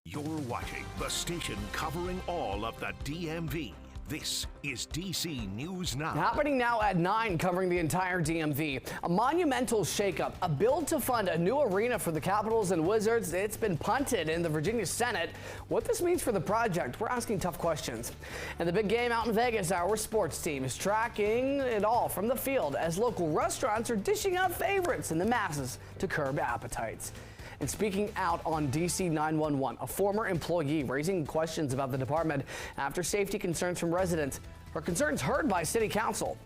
You're watching the station covering all of the DMV. This is DC News Now. Happening now at 9, covering the entire DMV. A monumental shakeup, a bill to fund a new arena for the Capitals and Wizards. It's been punted in the Virginia Senate. What this means for the project, we're asking tough questions. And the big game out in Vegas, our sports team is tracking it all from the field as local restaurants are dishing out favorites in the masses to curb appetites. And speaking out on DC 911, a former employee raising questions about the department after safety concerns from residents. Her concerns heard by City Council.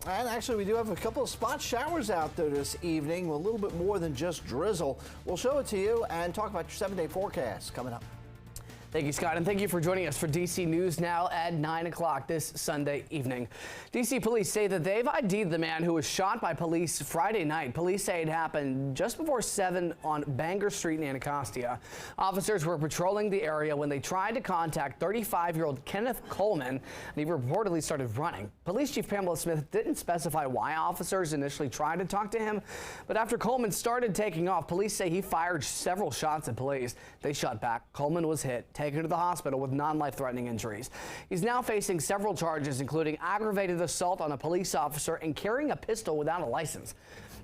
And actually, we do have a couple of spot showers out there this evening, a little bit more than just drizzle. We'll show it to you and talk about your 7-day forecast coming up. Thank you, Scott, and thank you for joining us for DC News Now at 9 o'clock this Sunday evening. DC police say that they've ID'd the man who was shot by police Friday night. Police say it happened just before 7 on Bangor Street in Anacostia. Officers were patrolling the area when they tried to contact 35-year-old Kenneth Coleman, and he reportedly started running. Police Chief Pamela Smith didn't specify why officers initially tried to talk to him, but after Coleman started taking off, police say he fired several shots at police. They shot back. Coleman was hit, taken to the hospital with non-life-threatening injuries. He's now facing several charges, including aggravated assault on a police officer and carrying a pistol without a license.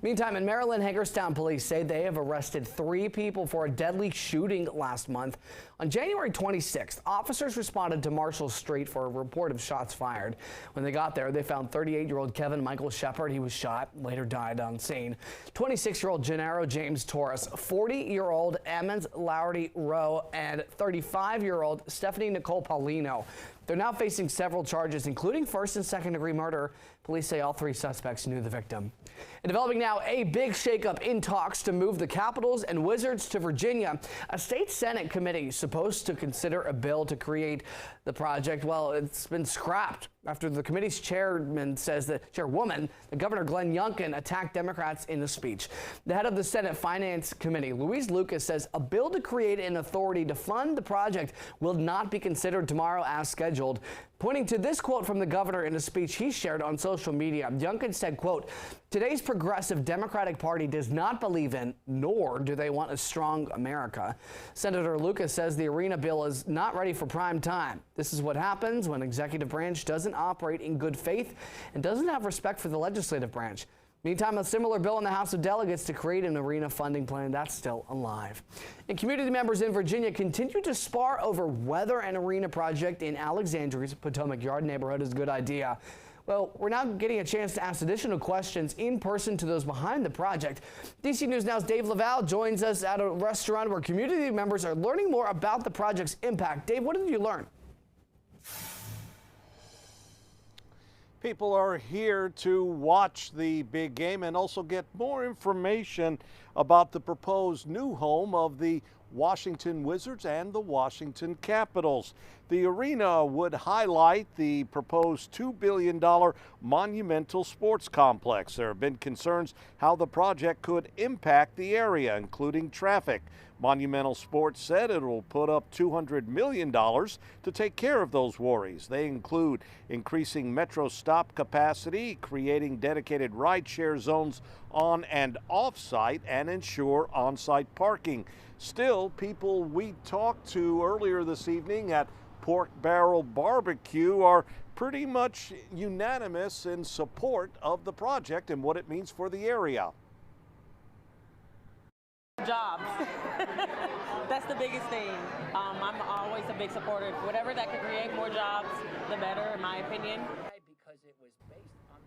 Meantime, in Maryland, Hagerstown police say they have arrested 3 people for a deadly shooting last month. On January 26th, officers responded to Marshall Street for a report of shots fired. When they got there, they found 38-year-old Kevin Michael Shepard. He was shot, later died on scene. 26-year-old Gennaro James Torres, 40-year-old Emmons Lourdes Rowe, and 35-year-old Stephanie Nicole Paulino. They're now facing several charges, including first and second degree murder. Police say all 3 suspects knew the victim. And developing now, a big shakeup in talks to move the Capitals and Wizards to Virginia. A state Senate committee supposed to consider a bill to create the project. Well, it's been scrapped after the committee's chairwoman, the Governor Glenn Youngkin, attacked Democrats in a speech. The head of the Senate Finance Committee, Louise Lucas, says a bill to create an authority to fund the project will not be considered tomorrow as scheduled. Pointing to this quote from the governor in a speech he shared on social media, Youngkin said, quote, "Today's progressive Democratic Party does not believe in, nor do they want a strong America." Senator Lucas says the arena bill is not ready for prime time. This is what happens when executive branch doesn't operate in good faith and doesn't have respect for the legislative branch. Meantime, a similar bill in the House of Delegates to create an arena funding plan that's still alive. And community members in Virginia continue to spar over whether an arena project in Alexandria's Potomac Yard neighborhood is a good idea. Well, we're now getting a chance to ask additional questions in person to those behind the project. DC News Now's Dave Laval joins us at a restaurant where community members are learning more about the project's impact. Dave, what did you learn? People are here to watch the big game and also get more information about the proposed new home of the Washington Wizards and the Washington Capitals. The arena would highlight the proposed $2 billion monumental sports complex. There have been concerns how the project could impact the area, including traffic. Monumental Sports said it will put up $200 million to take care of those worries. They include increasing metro stop capacity, creating dedicated rideshare zones on and off-site, and ensure on-site parking. Still, people we talked to earlier this evening at Pork Barrel Barbecue are pretty much unanimous in support of the project and what it means for the area. Jobs. That's the biggest thing. I'm always a big supporter of whatever that could create more jobs, the better, in my opinion. Because it was based on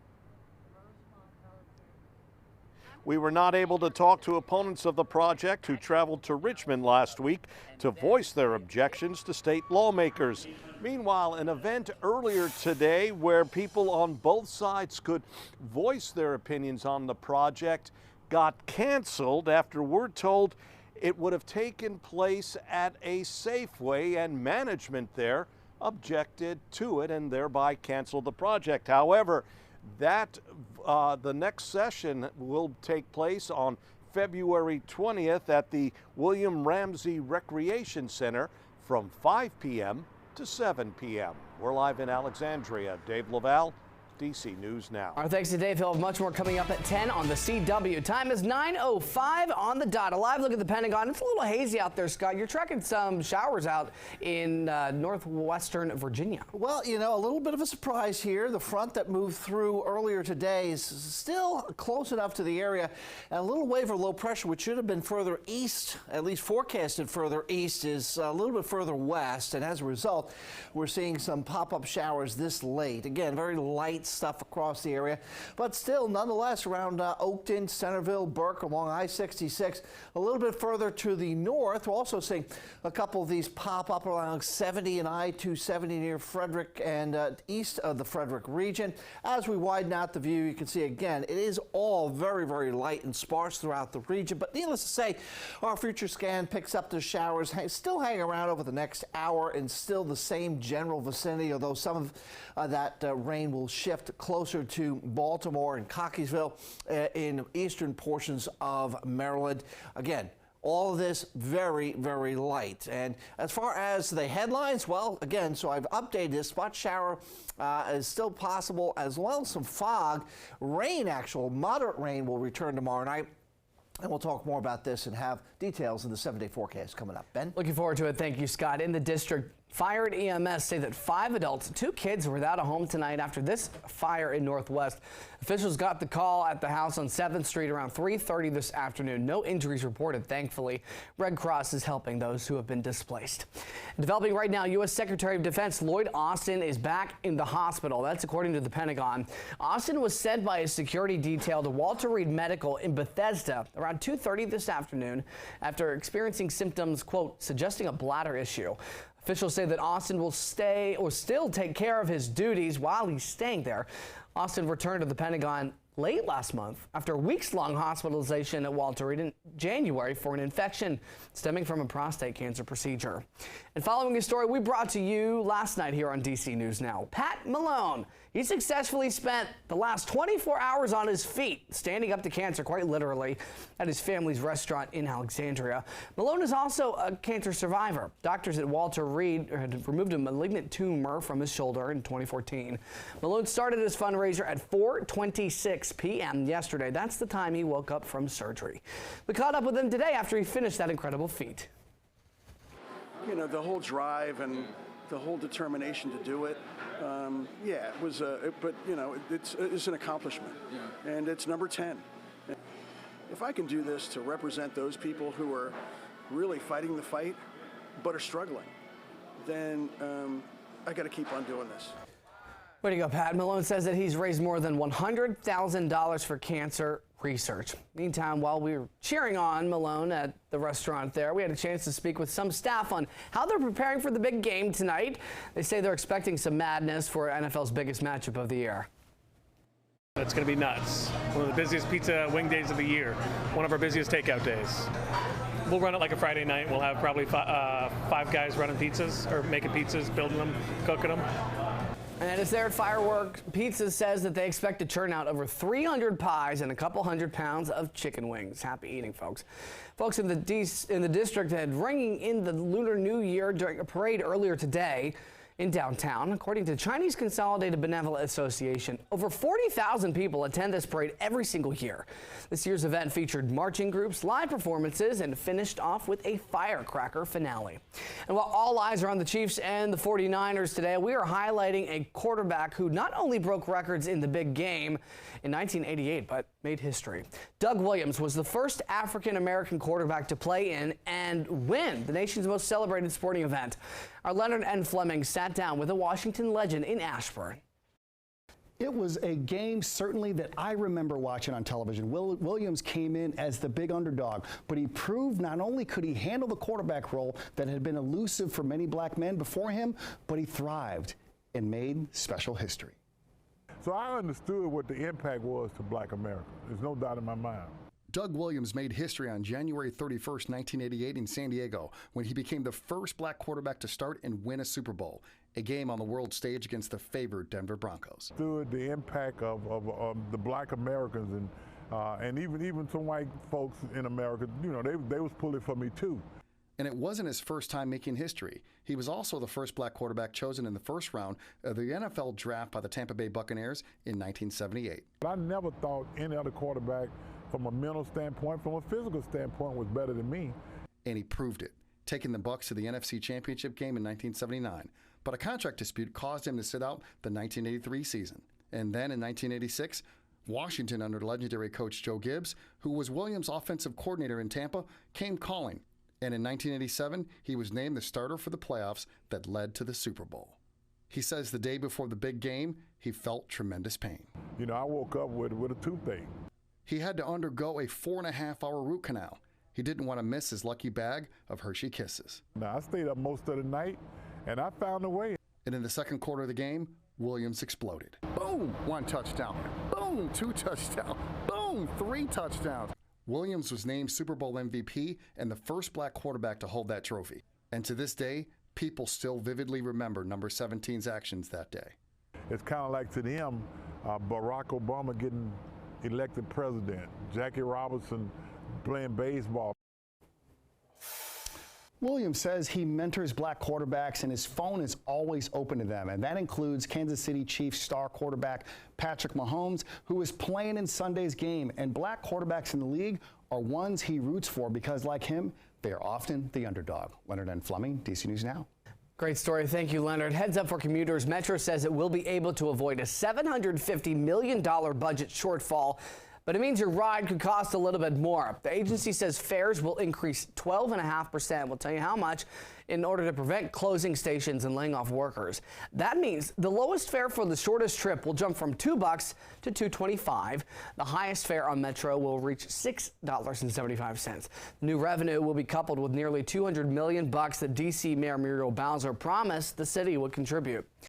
We were not able to talk to opponents of the project who traveled to Richmond last week to voice their objections to state lawmakers. Meanwhile, an event earlier today where people on both sides could voice their opinions on the project got canceled after we're told it would have taken place at a Safeway, and management there objected to it and thereby canceled the project. However, the next session will take place on February 20th at the William Ramsey Recreation Center from 5 p.m. to 7 p.m. We're live in Alexandria. Dave Laval, DC News Now. Our thanks to Dave. He'll have much more coming up at 10 on the CW. Time is 9:05 on the dot. A live look at the Pentagon. It's a little hazy out there, Scott. You're tracking some showers out in northwestern Virginia. Well, you know, a little bit of a surprise here. The front that moved through earlier today is still close enough to the area. And a little wave of low pressure, which should have been further east, at least forecasted further east, is a little bit further west. And as a result, we're seeing some pop-up showers this late. Again, very light stuff across the area, but still, nonetheless, around Oakton, Centerville, Burke, along I-66. A little bit further to the north, we're also seeing a couple of these pop up along 70 and I-270 near Frederick and east of the Frederick region. As we widen out the view, you can see again, it is all very, very light and sparse throughout the region. But needless to say, our future scan picks up the showers, still hanging around over the next hour and still the same general vicinity, although some of that rain will shift closer to Baltimore and Cockeysville in eastern portions of Maryland. Again, all of this very, very light. And as far as the headlines, well, again, so I've updated this. Spot shower is still possible, as well as some fog. Rain, actual moderate rain, will return tomorrow night. And we'll talk more about this and have details in the 7-day forecast coming up. Ben? Looking forward to it. Thank you, Scott. In the district, fire and EMS say that 5 adults, 2 kids were without a home tonight after this fire in Northwest. Officials got the call at the house on 7th Street around 3:30 this afternoon. No injuries reported, thankfully. Red Cross is helping those who have been displaced. Developing right now, U.S. Secretary of Defense Lloyd Austin is back in the hospital. That's according to the Pentagon. Austin was sent by his security detail to Walter Reed Medical in Bethesda around 2:30 this afternoon after experiencing symptoms, quote, suggesting a bladder issue. Officials say that Austin will still take care of his duties while he's staying there. Austin returned to the Pentagon late last month after a weeks-long hospitalization at Walter Reed in January for an infection stemming from a prostate cancer procedure. And following a story we brought to you last night here on DC News Now, Pat Malone. He successfully spent the last 24 hours on his feet, standing up to cancer, quite literally, at his family's restaurant in Alexandria. Malone is also a cancer survivor. Doctors at Walter Reed had removed a malignant tumor from his shoulder in 2014. Malone started his fundraiser at 4:26 p.m. yesterday. That's the time he woke up from surgery. We caught up with him today after he finished that incredible feat. You know, the whole drive and the whole determination to do it, yeah, it was, but you know, it's an accomplishment, and it's number 10. If I can do this to represent those people who are really fighting the fight, but are struggling, then I got to keep on doing this. Way to go, Pat. Malone says that he's raised more than $100,000 for cancer research. Meantime, while we were cheering on Malone at the restaurant there, we had a chance to speak with some staff on how they're preparing for the big game tonight. They say they're expecting some madness for NFL's biggest matchup of the year. It's going to be nuts. One of the busiest pizza wing days of the year. One of our busiest takeout days. We'll run it like a Friday night. We'll have probably 5 guys running pizzas or making pizzas, building them, cooking them. And it's there at Fireworks Pizza says that they expect to churn out over 300 pies and a couple hundred pounds of chicken wings. Happy eating, folks. Folks in the district had ringing in the Lunar New Year during a parade earlier today in downtown. According to Chinese Consolidated Benevolent Association, over 40,000 people attend this parade every single year. This year's event featured marching groups, live performances, and finished off with a firecracker finale. And while all eyes are on the Chiefs and the 49ers today, we are highlighting a quarterback who not only broke records in the big game in 1988, but made history. Doug Williams was the first African-American quarterback to play in and win the nation's most celebrated sporting event. Our Leonard N. Fleming sat down with a Washington legend in Ashburn. It was a game certainly that I remember watching on television. Williams came in as the big underdog, but he proved not only could he handle the quarterback role that had been elusive for many black men before him, but he thrived and made special history. So I understood what the impact was to black America. There's no doubt in my mind. Doug Williams made history on January 31st, 1988 in San Diego when he became the first black quarterback to start and win a Super Bowl, a game on the world stage against the favored Denver Broncos. Understood the impact of the black Americans and even some white folks in America, you know, they was pulling for me too. And it wasn't his first time making history. He was also the first black quarterback chosen in the first round of the NFL draft by the Tampa Bay Buccaneers in 1978. I never thought any other quarterback from a mental standpoint, from a physical standpoint, was better than me. And he proved it, taking the Bucs to the NFC Championship game in 1979. But a contract dispute caused him to sit out the 1983 season. And then in 1986, Washington, under legendary coach Joe Gibbs, who was Williams' offensive coordinator in Tampa, came calling. And in 1987, he was named the starter for the playoffs that led to the Super Bowl. He says the day before the big game, he felt tremendous pain. You know, I woke up with a toothache. He had to undergo a 4.5-hour root canal. He didn't want to miss his lucky bag of Hershey Kisses. Now, I stayed up most of the night, and I found a way. And in the second quarter of the game, Williams exploded. Boom, 1 touchdown. Boom, 2 touchdowns. Boom, 3 touchdowns. Williams was named Super Bowl MVP and the first black quarterback to hold that trophy. And to this day, people still vividly remember number 17's actions that day. It's kind of like to them, Barack Obama getting elected president, Jackie Robinson playing baseball. Williams says he mentors black quarterbacks and his phone is always open to them. And that includes Kansas City Chiefs star quarterback Patrick Mahomes, who is playing in Sunday's game. And black quarterbacks in the league are ones he roots for because, like him, they are often the underdog. Leonard N. Fleming, DC News Now. Great story. Thank you, Leonard. Heads up for commuters. Metro says it will be able to avoid a $750 million budget shortfall, but it means your ride could cost a little bit more. The agency says fares will increase 12.5%. We'll tell you how much in order to prevent closing stations and laying off workers. That means the lowest fare for the shortest trip will jump from $2 to $2.25. The highest fare on Metro will reach $6.75. New revenue will be coupled with nearly $200 million that D.C. Mayor Muriel Bowser promised the city would contribute.